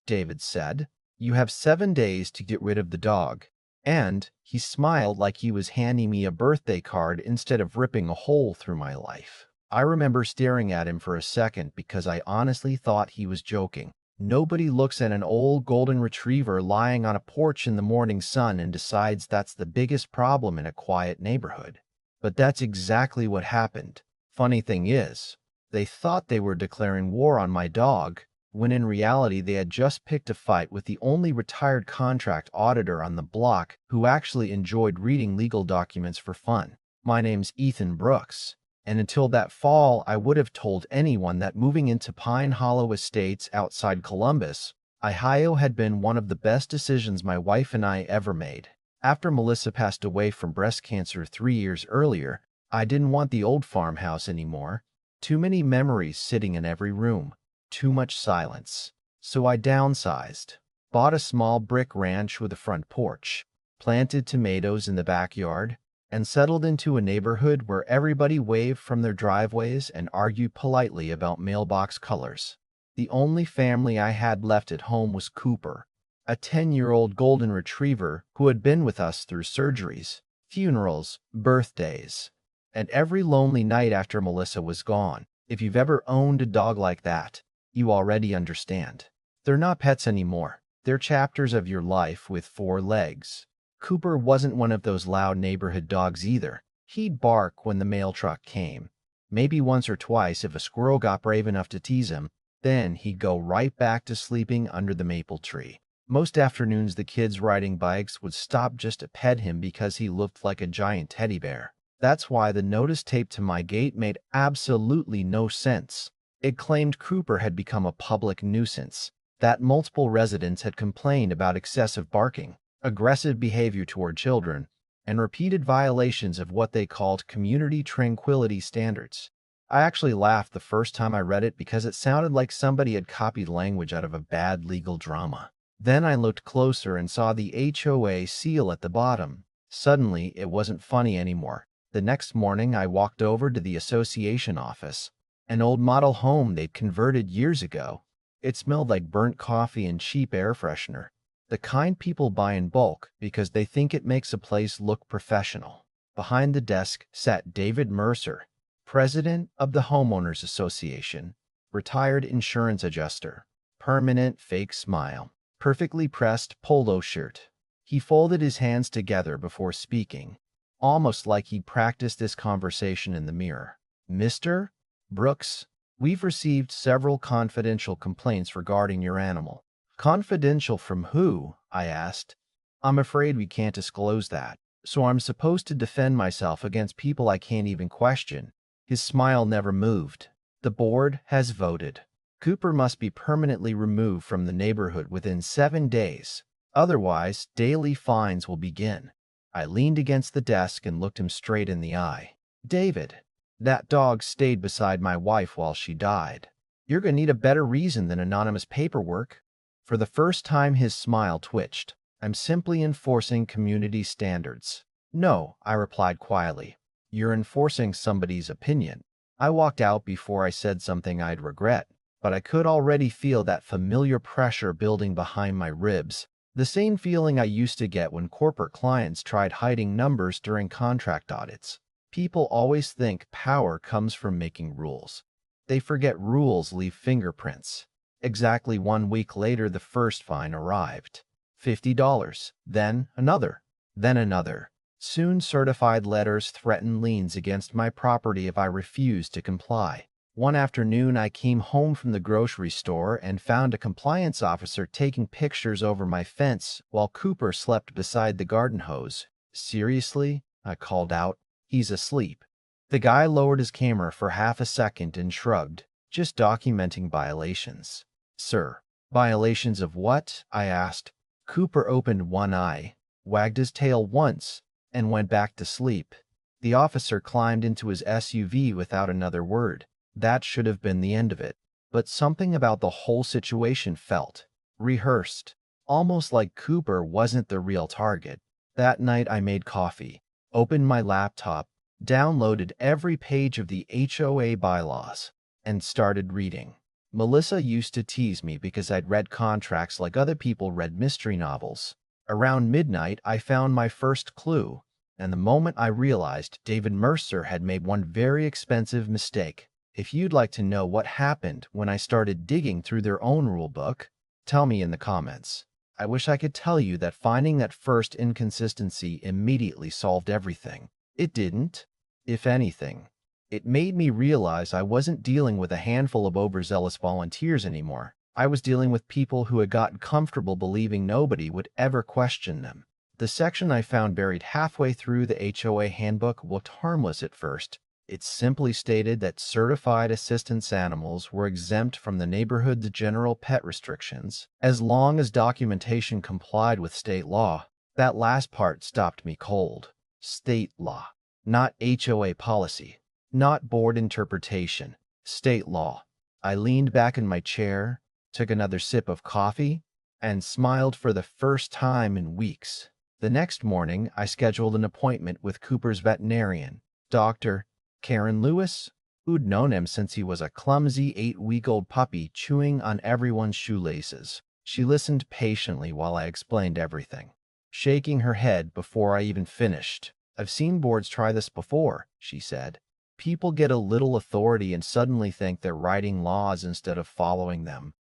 David said. "You have 7 days to get rid of the dog." And he smiled like he was handing me a birthday card instead of ripping a hole through my life. I remember staring at him for a second because I honestly thought he was joking. Nobody looks at an old golden retriever lying on a porch in the morning sun and decides that's the biggest problem in a quiet neighborhood. But that's exactly what happened. Funny thing is, they thought they were declaring war on my dog, when in reality they had just picked a fight with the only retired contract auditor on the block who actually enjoyed reading legal documents for fun. My name's Ethan Brooks, and until that fall I would have told anyone that moving into Pine Hollow Estates outside Columbus, Ohio had been one of the best decisions my wife and I ever made. After Melissa passed away from breast cancer 3 years earlier, I didn't want the old farmhouse anymore. Too many memories sitting in every room. Too much silence. So I downsized, bought a small brick ranch with a front porch, planted tomatoes in the backyard, and settled into a neighborhood where everybody waved from their driveways and argued politely about mailbox colors. The only family I had left at home was Cooper, a 10-year-old golden retriever who had been with us through surgeries, funerals, birthdays, and every lonely night after Melissa was gone. If you've ever owned a dog like that, you already understand. They're not pets anymore. They're chapters of your life with 4 legs. Cooper wasn't one of those loud neighborhood dogs either. He'd bark when the mail truck came, maybe once or twice if a squirrel got brave enough to tease him. Then he'd go right back to sleeping under the maple tree. Most afternoons the kids riding bikes would stop just to pet him because he looked like a giant teddy bear. That's why the notice taped to my gate made absolutely no sense. It claimed Cooper had become a public nuisance, that multiple residents had complained about excessive barking, aggressive behavior toward children, and repeated violations of what they called community tranquility standards. I actually laughed the first time I read it because it sounded like somebody had copied language out of a bad legal drama. Then I looked closer and saw the HOA seal at the bottom. Suddenly, it wasn't funny anymore. The next morning, I walked over to the association office, an old model home they'd converted years ago. It smelled like burnt coffee and cheap air freshener, the kind people buy in bulk because they think it makes a place look professional. Behind the desk sat David Mercer, president of the Homeowners Association, retired insurance adjuster, permanent fake smile, perfectly pressed polo shirt. He folded his hands together before speaking, almost like he'd practiced this conversation in the mirror. "Mr. Brooks, we've received several confidential complaints regarding your animal." "Confidential from who?" I asked. "I'm afraid we can't disclose that, so I'm supposed to defend myself against people I can't even question." His smile never moved. "The board has voted. Cooper must be permanently removed from the neighborhood within 7 days. Otherwise, daily fines will begin." I leaned against the desk and looked him straight in the eye. "David, that dog stayed beside my wife while she died. You're going to need a better reason than anonymous paperwork." For the first time, his smile twitched. "I'm simply enforcing community standards." "No," I replied quietly. "You're enforcing somebody's opinion." I walked out before I said something I'd regret, but I could already feel that familiar pressure building behind my ribs. The same feeling I used to get when corporate clients tried hiding numbers during contract audits. People always think power comes from making rules. They forget rules leave fingerprints. Exactly 1 week later, the first fine arrived. $50. Then another. Then another. Soon certified letters threatened liens against my property if I refused to comply. One afternoon, I came home from the grocery store and found a compliance officer taking pictures over my fence while Cooper slept beside the garden hose. "Seriously?" I called out. "He's asleep." The guy lowered his camera for half a second and shrugged. "Just documenting violations." "Sir." "Violations of what?" I asked. Cooper opened one eye, wagged his tail once, and went back to sleep. The officer climbed into his SUV without another word. That should have been the end of it. But something about the whole situation felt rehearsed, almost like Cooper wasn't the real target. That night I made coffee, opened my laptop, downloaded every page of the HOA bylaws, and started reading. Melissa used to tease me because I'd read contracts like other people read mystery novels. Around midnight, I found my first clue, and the moment I realized David Mercer had made one very expensive mistake. If you'd like to know what happened when I started digging through their own rulebook, tell me in the comments. I wish I could tell you that finding that first inconsistency immediately solved everything. It didn't. If anything, it made me realize I wasn't dealing with a handful of overzealous volunteers anymore. I was dealing with people who had gotten comfortable believing nobody would ever question them. The section I found buried halfway through the HOA handbook looked harmless at first. It simply stated that certified assistance animals were exempt from the neighborhood's general pet restrictions, as long as documentation complied with state law. That last part stopped me cold. State law, not HOA policy, not board interpretation, state law. I leaned back in my chair, took another sip of coffee, and smiled for the first time in weeks. The next morning, I scheduled an appointment with Cooper's veterinarian, Dr. Karen Lewis, who'd known him since he was a clumsy 8-week-old puppy chewing on everyone's shoelaces. She listened patiently while I explained everything, shaking her head before I even finished. "I've seen boards try this before," she said. "People get a little authority and suddenly think they're writing laws instead of following them."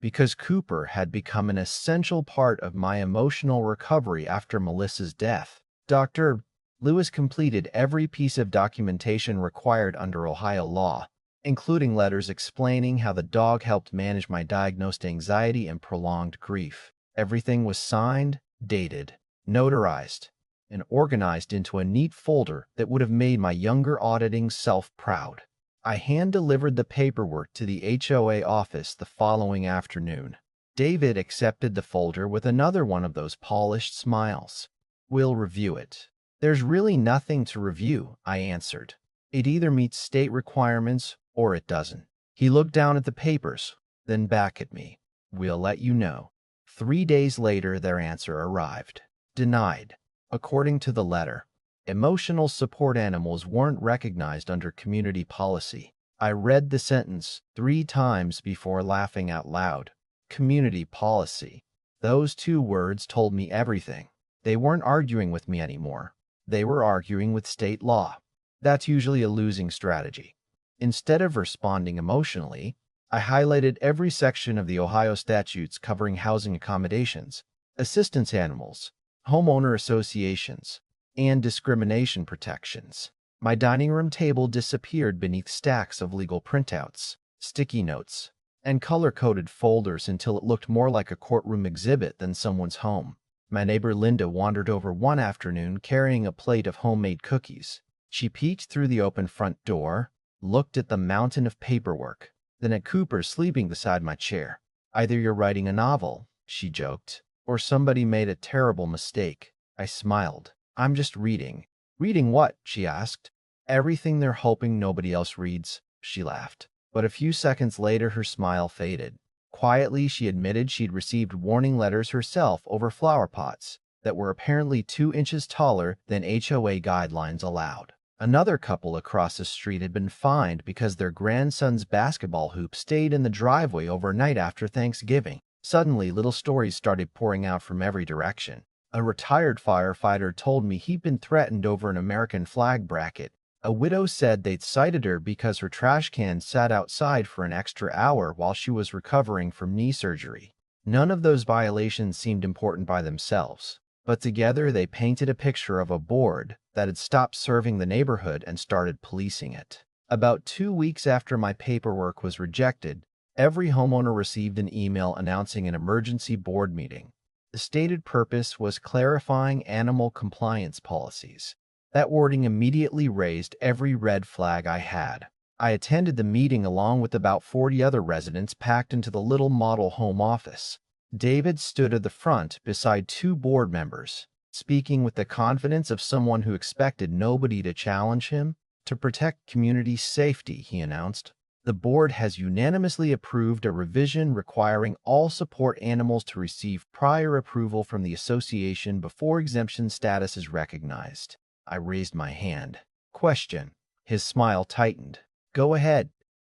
Because Cooper had become an essential part of my emotional recovery after Melissa's death, Dr. Lewis completed every piece of documentation required under Ohio law, including letters explaining how the dog helped manage my diagnosed anxiety and prolonged grief. Everything was signed, dated, notarized, and organized into a neat folder that would have made my younger auditing self proud. I hand-delivered the paperwork to the HOA office the following afternoon. David accepted the folder with another one of those polished smiles. "We'll review it." "There's really nothing to review," I answered. "It either meets state requirements or it doesn't." He looked down at the papers, then back at me. "We'll let you know." 3 days later, their answer arrived. Denied. According to the letter, emotional support animals weren't recognized under community policy. I read the sentence 3 times before laughing out loud. Community policy. Those 2 words told me everything. They weren't arguing with me anymore. They were arguing with state law. That's usually a losing strategy. Instead of responding emotionally, I highlighted every section of the Ohio statutes covering housing accommodations, assistance animals, homeowner associations, and discrimination protections. My dining room table disappeared beneath stacks of legal printouts, sticky notes, and color-coded folders until it looked more like a courtroom exhibit than someone's home. My neighbor Linda wandered over one afternoon carrying a plate of homemade cookies. She peeked through the open front door, looked at the mountain of paperwork, then at Cooper sleeping beside my chair. "Either you're writing a novel," she joked, "or somebody made a terrible mistake." I smiled. "I'm just reading." "Reading what?" she asked. "Everything they're hoping nobody else reads," she laughed. But a few seconds later, her smile faded. Quietly, she admitted she'd received warning letters herself over flower pots that were apparently 2 inches taller than HOA guidelines allowed. Another couple across the street had been fined because their grandson's basketball hoop stayed in the driveway overnight after Thanksgiving. Suddenly, little stories started pouring out from every direction. A retired firefighter told me he'd been threatened over an American flag bracket. A widow said they'd cited her because her trash can sat outside for an extra hour while she was recovering from knee surgery. None of those violations seemed important by themselves, but together they painted a picture of a board that had stopped serving the neighborhood and started policing it. About 2 weeks after my paperwork was rejected, every homeowner received an email announcing an emergency board meeting. The stated purpose was clarifying animal compliance policies. That wording immediately raised every red flag I had. I attended the meeting along with about 40 other residents packed into the little model home office. David stood at the front beside 2 board members, speaking with the confidence of someone who expected nobody to challenge him. "To protect community safety," he announced, "the board has unanimously approved a revision requiring all support animals to receive prior approval from the association before exemption status is recognized." I raised my hand. "Question." His smile tightened. "Go ahead."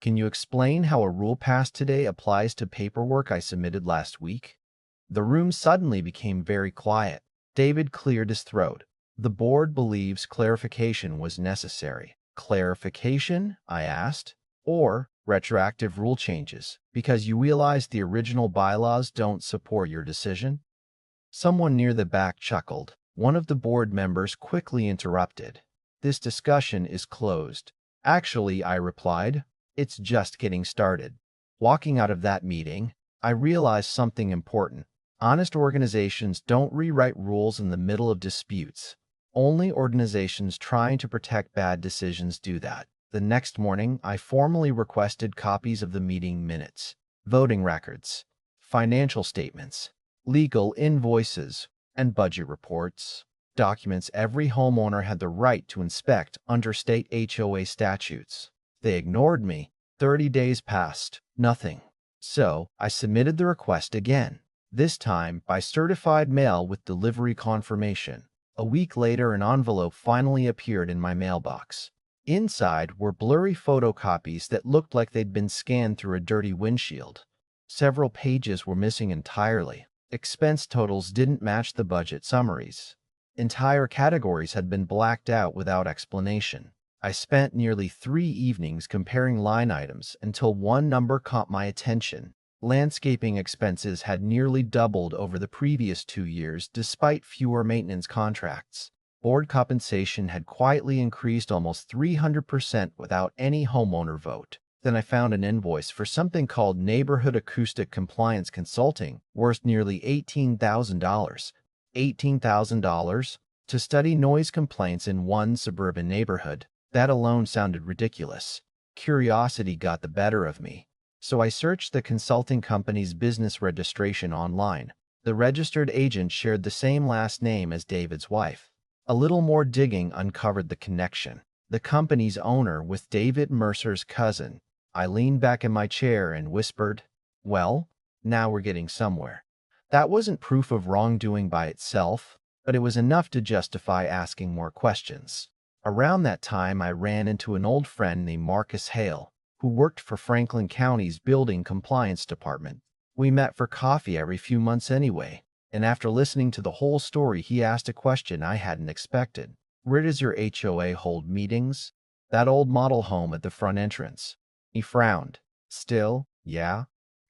Can you explain how a rule passed today applies to paperwork I submitted last week? The room suddenly became very quiet. David cleared his throat. The board believes clarification was necessary. Clarification? I asked. Or retroactive rule changes, because you realize the original bylaws don't support your decision? Someone near the back chuckled. One of the board members quickly interrupted. This discussion is closed. Actually, I replied, it's just getting started. Walking out of that meeting, I realized something important. Honest organizations don't rewrite rules in the middle of disputes. Only organizations trying to protect bad decisions do that. The next morning, I formally requested copies of the meeting minutes, voting records, financial statements, legal invoices, and budget reports, documents every homeowner had the right to inspect under state HOA statutes. They ignored me. 30 days passed, nothing. So I submitted the request again, this time by certified mail with delivery confirmation. A week later, an envelope finally appeared in my mailbox. Inside were blurry photocopies that looked like they'd been scanned through a dirty windshield. Several pages were missing entirely. Expense totals didn't match the budget summaries. Entire categories had been blacked out without explanation. I spent nearly 3 evenings comparing line items until one number caught my attention. Landscaping expenses had nearly doubled over the previous 2 years despite fewer maintenance contracts. Board compensation had quietly increased almost 300% without any homeowner vote. Then I found an invoice for something called Neighborhood Acoustic Compliance Consulting, worth nearly $18,000. $18,000 to study noise complaints in one suburban neighborhood. That alone sounded ridiculous. Curiosity got the better of me. So I searched the consulting company's business registration online. The registered agent shared the same last name as David's wife. A little more digging uncovered the connection. The company's owner was David Mercer's cousin. I leaned back in my chair and whispered, "Well, now we're getting somewhere." That wasn't proof of wrongdoing by itself, but it was enough to justify asking more questions. Around that time, I ran into an old friend named Marcus Hale, who worked for Franklin County's Building Compliance Department. We met for coffee every few months anyway, and after listening to the whole story, he asked a question I hadn't expected. "Where does your HOA hold meetings?" "That old model home at the front entrance." He frowned. "Still, yeah?"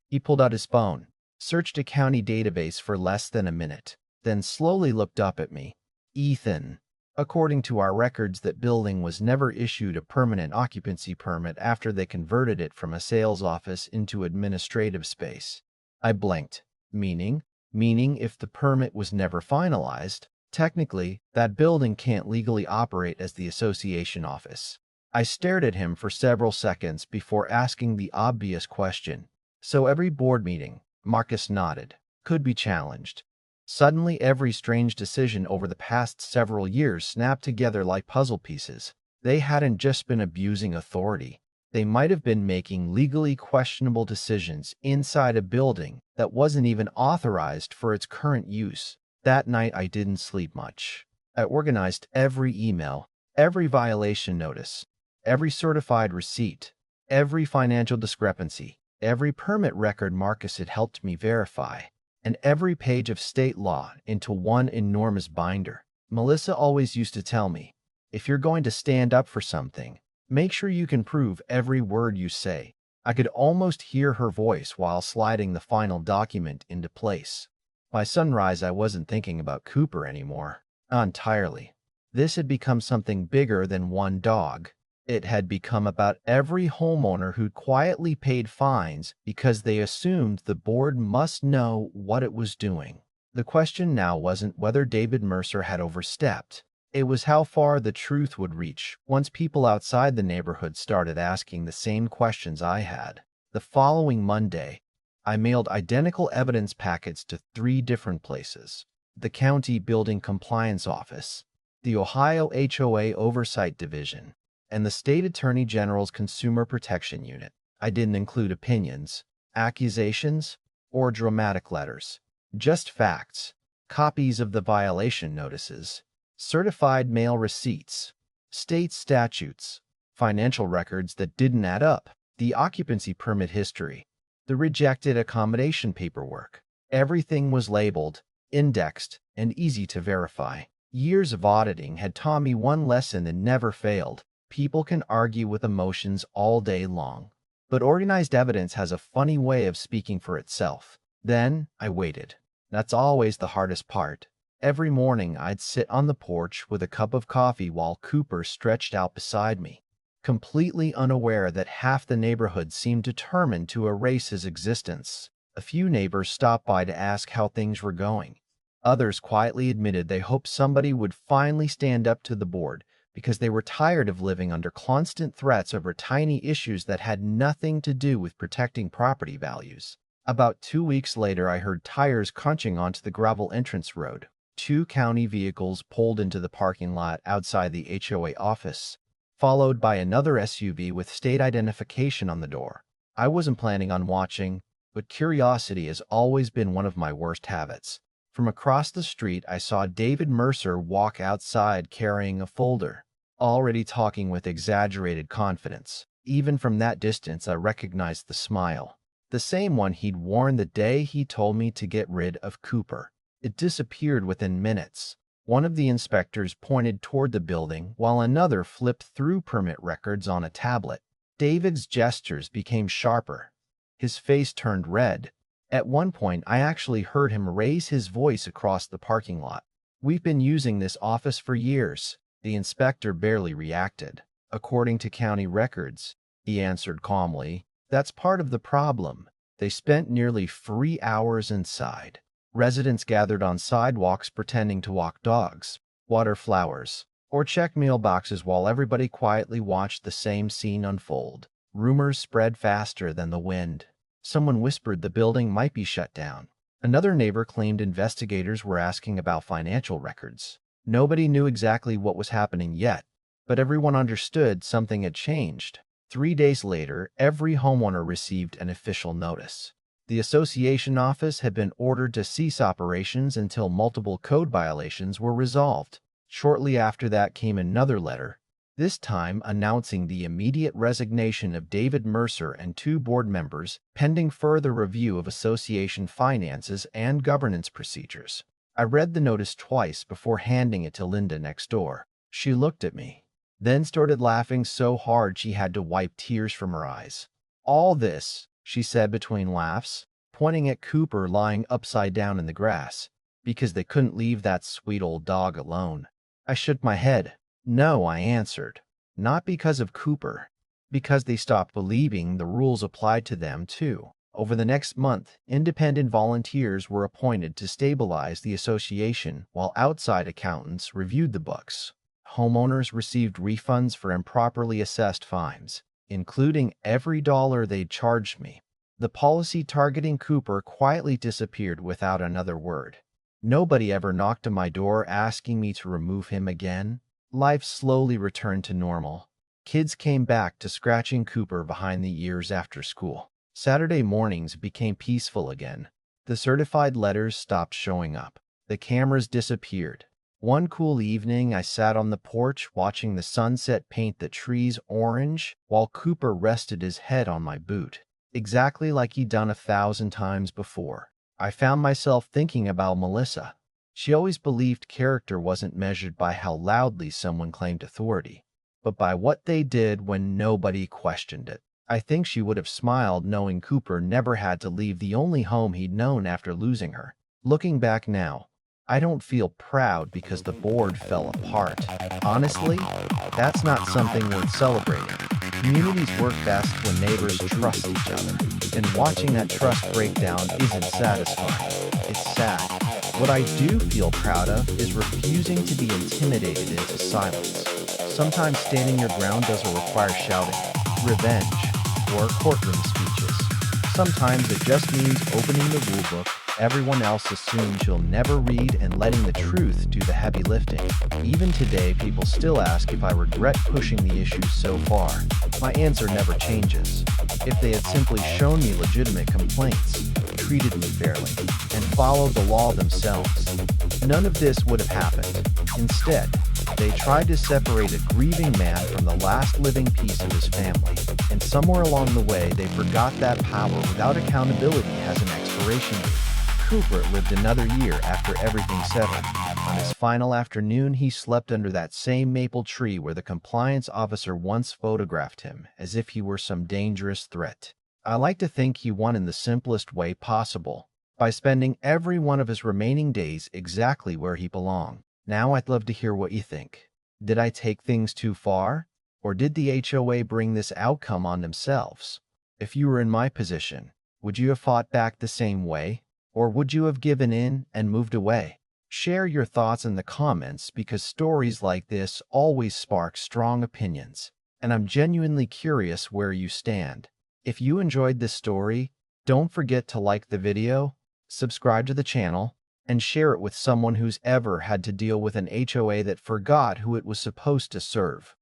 He pulled out his phone, searched a county database for less than a minute, then slowly looked up at me. "Ethan, according to our records, that building was never issued a permanent occupancy permit after they converted it from a sales office into administrative space." I blinked. Meaning if the permit was never finalized, technically, that building can't legally operate as the association office. I stared at him for several seconds before asking the obvious question. "So every board meeting," Marcus nodded, "could be challenged." Suddenly, every strange decision over the past several years snapped together like puzzle pieces. They hadn't just been abusing authority. They might have been making legally questionable decisions inside a building that wasn't even authorized for its current use. That night, I didn't sleep much. I organized every email, every violation notice, every certified receipt, every financial discrepancy, every permit record Marcus had helped me verify, and every page of state law into one enormous binder. Melissa always used to tell me, if you're going to stand up for something, make sure you can prove every word you say. I could almost hear her voice while sliding the final document into place. By sunrise, I wasn't thinking about Cooper anymore. Not entirely. This had become something bigger than one dog. It had become about every homeowner who quietly paid fines because they assumed the board must know what it was doing. The question now wasn't whether David Mercer had overstepped. It was how far the truth would reach once people outside the neighborhood started asking the same questions I had. The following Monday, I mailed identical evidence packets to 3 different places: the County Building Compliance Office, the Ohio HOA Oversight Division, and the State Attorney General's Consumer Protection Unit. I didn't include opinions, accusations, or dramatic letters. Just facts, copies of the violation notices, certified mail receipts, state statutes, financial records that didn't add up. the occupancy permit history, the rejected accommodation paperwork. Everything was labeled, indexed, and easy to verify. Years of auditing had taught me one lesson that never failed. People can argue with emotions all day long, but organized evidence has a funny way of speaking for itself. Then I waited. That's always the hardest part. Every morning I'd sit on the porch with a cup of coffee while Cooper stretched out beside me, completely unaware that half the neighborhood seemed determined to erase his existence. A few neighbors stopped by to ask how things were going. Others quietly admitted they hoped somebody would finally stand up to the board because they were tired of living under constant threats over tiny issues that had nothing to do with protecting property values. About 2 weeks later, I heard tires crunching onto the gravel entrance road. 2 county vehicles pulled into the parking lot outside the HOA office, followed by another SUV with state identification on the door. I wasn't planning on watching, but curiosity has always been one of my worst habits. From across the street, I saw David Mercer walk outside carrying a folder, already talking with exaggerated confidence. Even from that distance, I recognized the smile, the same one he'd worn the day he told me to get rid of Cooper. It disappeared within minutes. One of the inspectors pointed toward the building, while another flipped through permit records on a tablet. David's gestures became sharper. His face turned red. At one point, I actually heard him raise his voice across the parking lot. "We've been using this office for years." The inspector barely reacted. "According to county records," he answered calmly. "That's part of the problem." They spent nearly 3 hours inside. Residents gathered on sidewalks pretending to walk dogs, water flowers, or check mailboxes while everybody quietly watched the same scene unfold. Rumors spread faster than the wind. Someone whispered the building might be shut down. Another neighbor claimed investigators were asking about financial records. Nobody knew exactly what was happening yet, but everyone understood something had changed. 3 days later, every homeowner received an official notice. The association office had been ordered to cease operations until multiple code violations were resolved. Shortly after that came another letter, this time announcing the immediate resignation of David Mercer and 2 board members, pending further review of association finances and governance procedures. I read the notice twice before handing it to Linda next door. She looked at me, then started laughing so hard she had to wipe tears from her eyes. "All this," she said between laughs, pointing at Cooper lying upside down in the grass, "because they couldn't leave that sweet old dog alone." I shook my head. "No," I answered. "Not because of Cooper. Because they stopped believing the rules applied to them, too." Over the next month, independent volunteers were appointed to stabilize the association while outside accountants reviewed the books. Homeowners received refunds for improperly assessed fines, including every dollar they'd charged me. The policy targeting Cooper quietly disappeared without another word. Nobody ever knocked on my door asking me to remove him again. Life slowly returned to normal. Kids came back to scratching Cooper behind the ears after school. Saturday mornings became peaceful again. The certified letters stopped showing up. The cameras disappeared. One cool evening, I sat on the porch watching the sunset paint the trees orange while Cooper rested his head on my boot, exactly like he'd done 1,000 times before. I found myself thinking about Melissa. She always believed character wasn't measured by how loudly someone claimed authority, but by what they did when nobody questioned it. I think she would have smiled knowing Cooper never had to leave the only home he'd known after losing her. Looking back now, I don't feel proud because the board fell apart. Honestly, that's not something worth celebrating. Communities work best when neighbors trust each other, and watching that trust break down isn't satisfying. It's sad. What I do feel proud of is refusing to be intimidated into silence. Sometimes standing your ground doesn't require shouting, revenge, or courtroom speeches. Sometimes it just means opening the rulebook everyone else assumes you'll never read and letting the truth do the heavy lifting. Even today, people still ask if I regret pushing the issue so far. My answer never changes. If they had simply shown me legitimate complaints, treated me fairly, and followed the law themselves, none of this would have happened. Instead, They tried to separate a grieving man from the last living piece of his family, and somewhere along the way they forgot that power without accountability has an expiration date. Cooper lived another year after everything settled. On his final afternoon, he slept under that same maple tree where the compliance officer once photographed him, as if he were some dangerous threat. I like to think he won in the simplest way possible, by spending every one of his remaining days exactly where he belonged. Now I'd love to hear what you think. Did I take things too far? Or did the HOA bring this outcome on themselves? If you were in my position, would you have fought back the same way? Or would you have given in and moved away? Share your thoughts in the comments because stories like this always spark strong opinions, and I'm genuinely curious where you stand. If you enjoyed this story, don't forget to like the video, subscribe to the channel, and share it with someone who's ever had to deal with an HOA that forgot who it was supposed to serve.